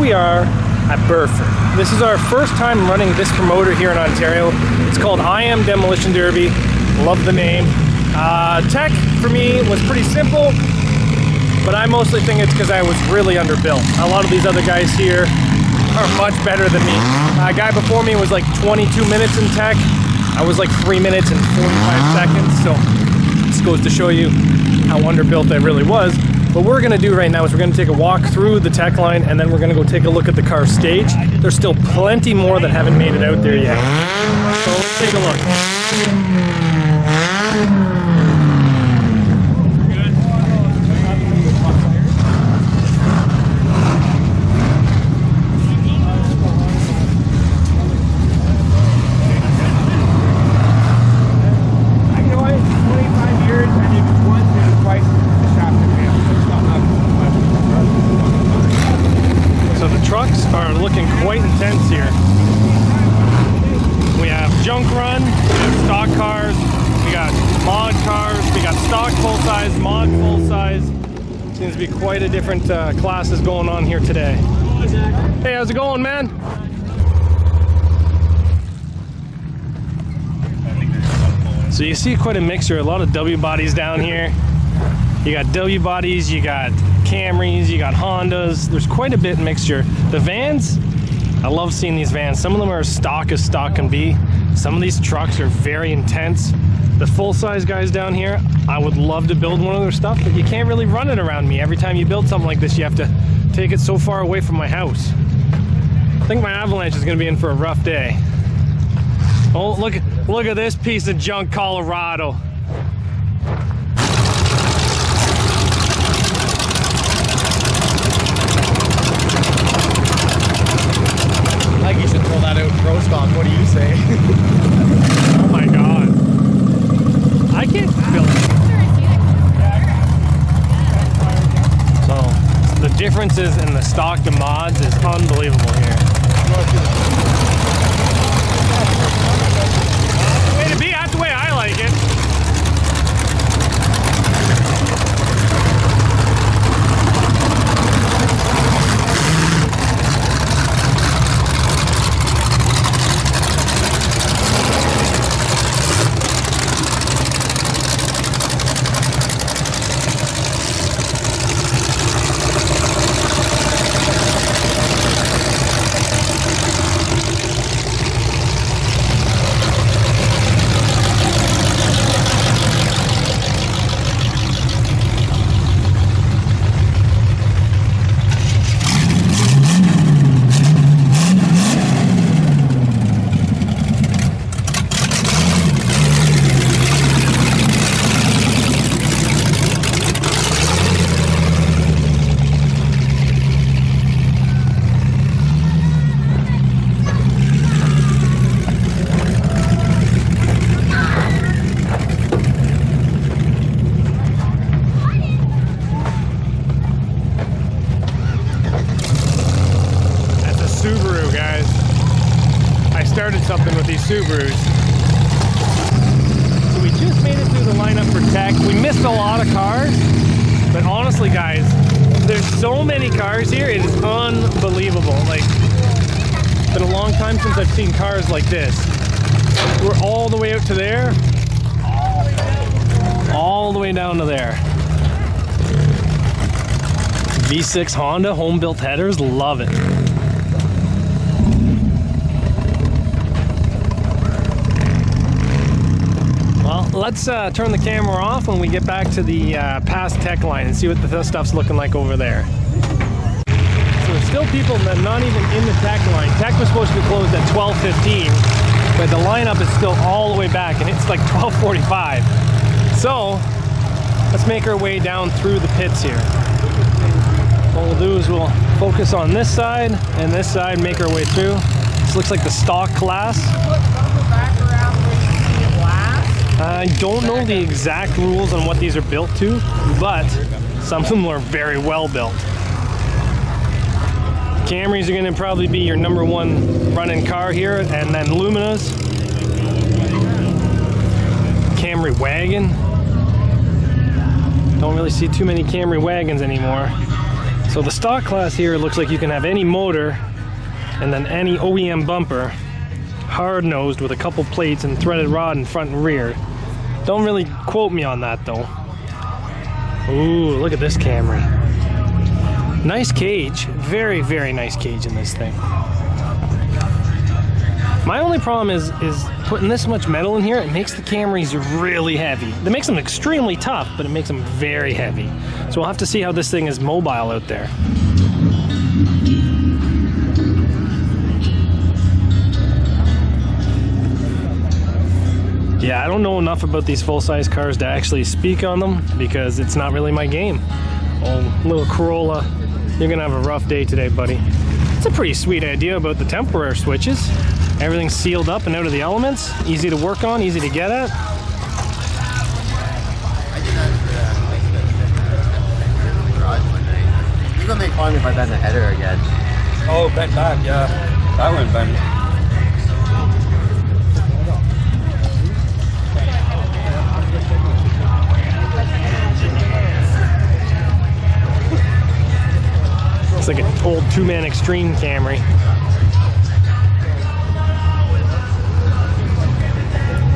we are at Burford. This is our first time running this promoter here in Ontario. It's called I Am Demolition Derby. Love the name. Tech for me was pretty simple, but I mostly think it's because I was really underbuilt. A lot of these other guys here are much better than me. A guy before me was like 22 minutes in tech. I was like 3 minutes and 45 seconds. So this goes to show you how underbuilt I really was. What we're gonna do right now is we're gonna take a walk through the tech line, and then we're gonna go take a look at the car stage. There's still plenty more that haven't made it out there yet. So let's take a look. Are looking quite intense here. We have junk run, we have stock cars, we got mod cars, we got stock full size, mod full size. Seems to be quite a different classes going on here today. Hey, how's it going, man? So you see quite a mixture, a lot of W bodies down here. You got W bodies, you got Camrys, you got Hondas. There's quite a bit mixture. The vans, I love seeing these vans. Some of them are as stock can be. Some of these trucks are very intense. The full-size guys down here, I would love to build one of their stuff, but you can't really run it around me. Every time you build something like this, you have to take it so far away from my house. I think my Avalanche is gonna be in for a rough day. Oh, look at this piece of junk Colorado. I think you should throw that out in pro stock. What do you say? Oh my god. I can't build it. So, the differences in the stock to mods is unbelievable here. Way to be, that's the way I like it. Something with these Subarus. So we just made it through the lineup for tech. We missed a lot of cars, but honestly guys, there's so many cars here, it is unbelievable. Like, it's been a long time since I've seen cars like this. We're all the way out to there, all the way down to there. V6 Honda, home-built headers, love it. Well, let's turn the camera off when we get back to the past tech line and see what the stuff's looking like over there. So there's still people that are not even in the tech line. Tech was supposed to be closed at 12:15, but the lineup is still all the way back and it's like 12:45. So let's make our way down through the pits here. What we'll do is we'll focus on this side and this side, make our way through. This looks like the stock class. I don't know the exact rules on what these are built to, but some of them are very well built. Camrys are going to probably be your #1 running car here, and then Luminas. Camry wagon. Don't really see too many Camry wagons anymore. So the stock class here looks like you can have any motor and then any OEM bumper, hard-nosed with a couple plates and threaded rod in front and rear. Don't really quote me on that though. Ooh, look at this Camry. Nice cage, very, very nice cage in this thing. My only problem is putting this much metal in here. It makes the Camrys really heavy. It makes them extremely tough, but it makes them very heavy. So we'll have to see how this thing is mobile out there. Yeah, I don't know enough about these full-size cars to actually speak on them because it's not really my game. Oh, little Corolla, you're gonna have a rough day today, buddy. It's a pretty sweet idea about the temporary switches. Everything's sealed up and out of the elements. Easy to work on, easy to get at. You're gonna make fun if I bend the header again. Oh, bent back, yeah. That went bent. It's like an old two-man extreme Camry.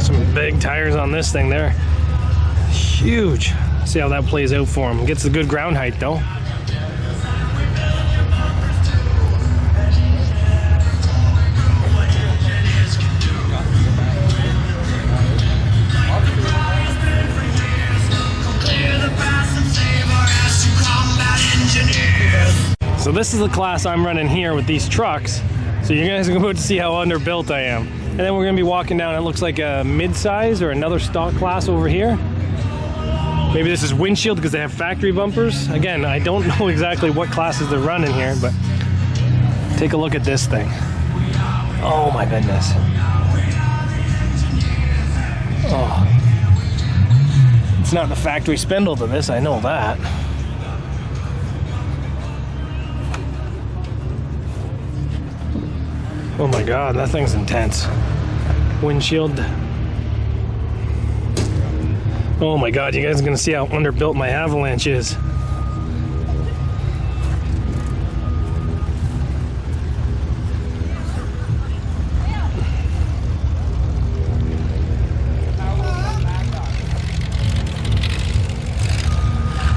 Some big tires on this thing there. Huge. See how that plays out for him. Gets a good ground height though. So this is the class I'm running here with these trucks. So you guys are about to see how underbuilt I am. And then we're gonna be walking down, it looks like a mid-size or another stock class over here. Maybe this is windshield because they have factory bumpers. Again, I don't know exactly what classes they're running here, but take a look at this thing. Oh my goodness. Oh. It's not the factory spindle to this, I know that. Oh my God, that thing's intense. Windshield. Oh my God, you guys are gonna see how underbuilt my Avalanche is.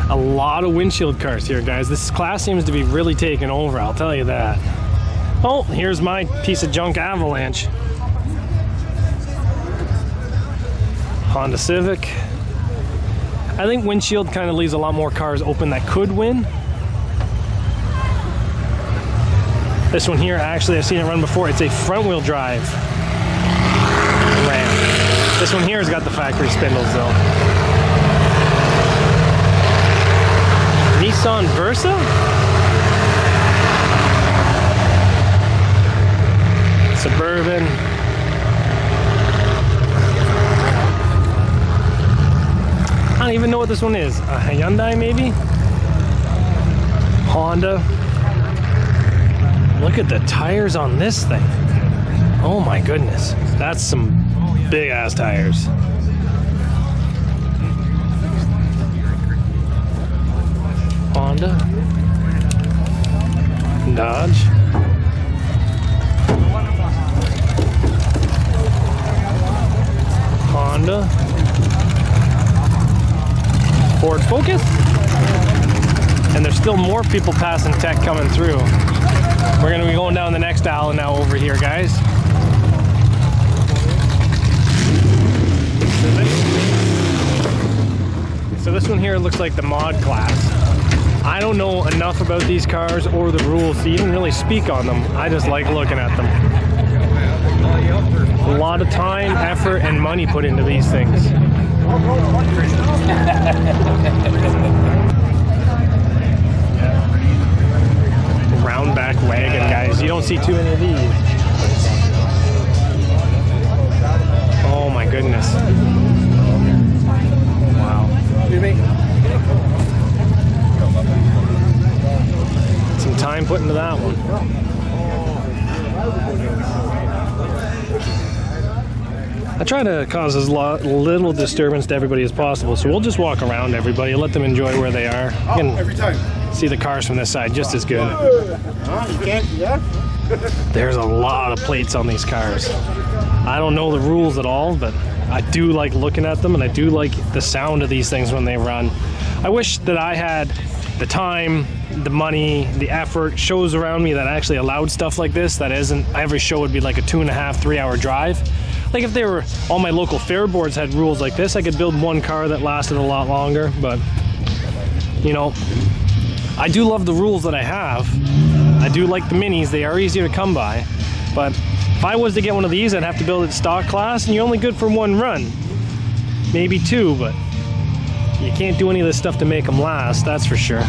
A lot of windshield cars here, guys. This class seems to be really taking over, I'll tell you that. Oh, here's my piece of junk Avalanche. Honda Civic. I think windshield kind of leaves a lot more cars open that could win. This one here, actually, I've seen it run before. It's a front-wheel drive Ram. This one here has got the factory spindles, though. Nissan Versa? Suburban. I don't even know what this one is. A Hyundai, maybe? Honda. Look at the tires on this thing. Oh my goodness. That's some big ass tires. Honda. Dodge. Honda. Ford Focus. And there's still more people passing tech coming through. We're gonna be going down the next aisle now over here, guys. So this one here looks like the mod class. I don't know enough about these cars or the rules to even really speak on them. I just like looking at them. A lot of time, effort, and money put into these things. Round back wagon, guys. You don't see too many of these. Oh my goodness. Wow. Some time put into that one. I try to cause as little disturbance to everybody as possible, so we'll just walk around everybody, let them enjoy where they are. You can Every time. see the cars from this side just as good. You can't, yeah? There's a lot of plates on these cars. I don't know the rules at all, but I do like looking at them, and I do like the sound of these things when they run. I wish that I had the time, the money, the effort, shows around me that actually allowed stuff like this. That isn't, every show would be like a 2.5, 3 hour drive. Like if they were, all my local fair boards had rules like this, I could build one car that lasted a lot longer, but you know, I do love the rules that I have. I do like the minis, they are easier to come by, but if I was to get one of these, I'd have to build it stock class, and you're only good for one run, maybe two, but you can't do any of this stuff to make them last, that's for sure.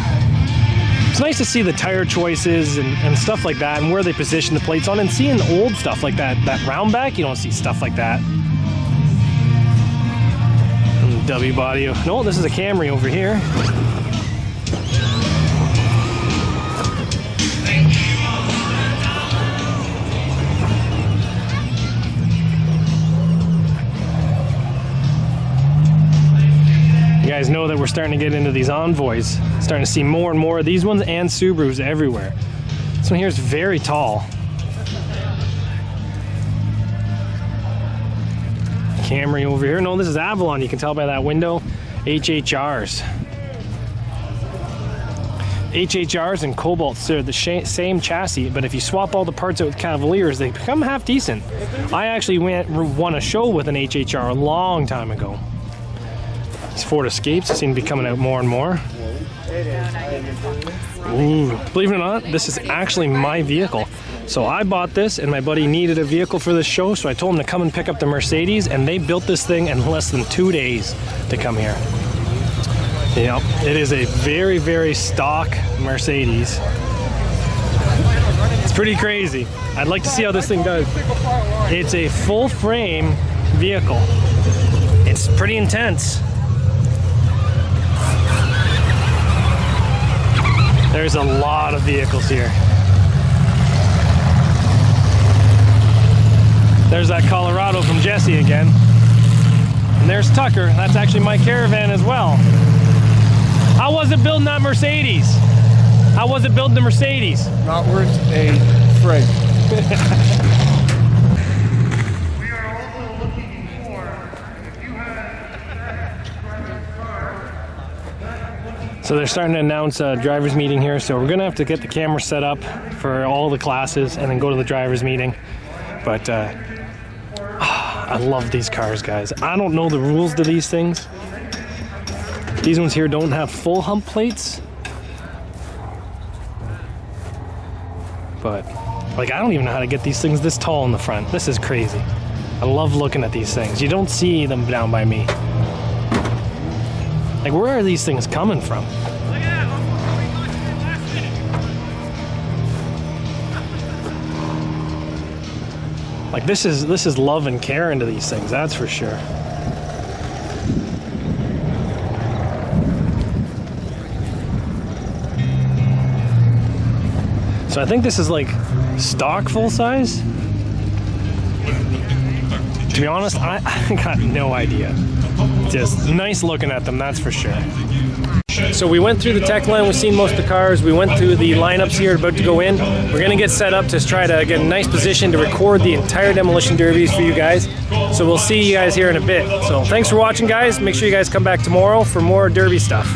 It's nice to see the tire choices and stuff like that, and where they position the plates on, and seeing old stuff like that round back, you don't see stuff like that. And the W body, no, this is a Camry over here. You guys know that we're starting to get into these Envoys. Starting to see more and more of these ones, and Subarus everywhere. This one here is very tall. Camry over here. No, this is Avalon. You can tell by that window. HHRs. HHRs and Cobalts, they're the same chassis, but if you swap all the parts out with Cavaliers, they become half decent. I actually won a show with an HHR a long time ago. These Ford Escapes seem to be coming out more and more. Ooh, believe it or not, this is actually my vehicle. So I bought this, and my buddy needed a vehicle for this show, so I told him to come and pick up the Mercedes, and they built this thing in less than 2 days to come here. Yep, it is a very, very stock Mercedes. It's pretty crazy. I'd like to see how this thing does. It's a full frame vehicle. It's pretty intense. There's a lot of vehicles here. There's that Colorado from Jesse again. And there's Tucker. That's actually my Caravan as well. How was it building that Mercedes? How was it building the Mercedes? Not worth a frig. We are also looking for, if you have So they're starting to announce a driver's meeting here, so we're gonna have to get the camera set up for all the classes and then go to the driver's meeting. But I love these cars, guys. I don't know the rules to these things. These ones here don't have full hump plates, but like I don't even know how to get these things this tall in the front. This is crazy. I love looking at these things. You don't see them down by me. Like, where are these things coming from? Like, this is love and care into these things, that's for sure. So I think this is like stock full size. To be honest, I got no idea. Just nice looking at them, that's for sure. So we went through the tech line, we've seen most of the cars, we went through the lineups here about to go in. We're gonna get set up to try to get a nice position to record the entire Demolition Derbies for you guys. So we'll see you guys here in a bit. So thanks for watching, guys. Make sure you guys come back tomorrow for more Derby stuff.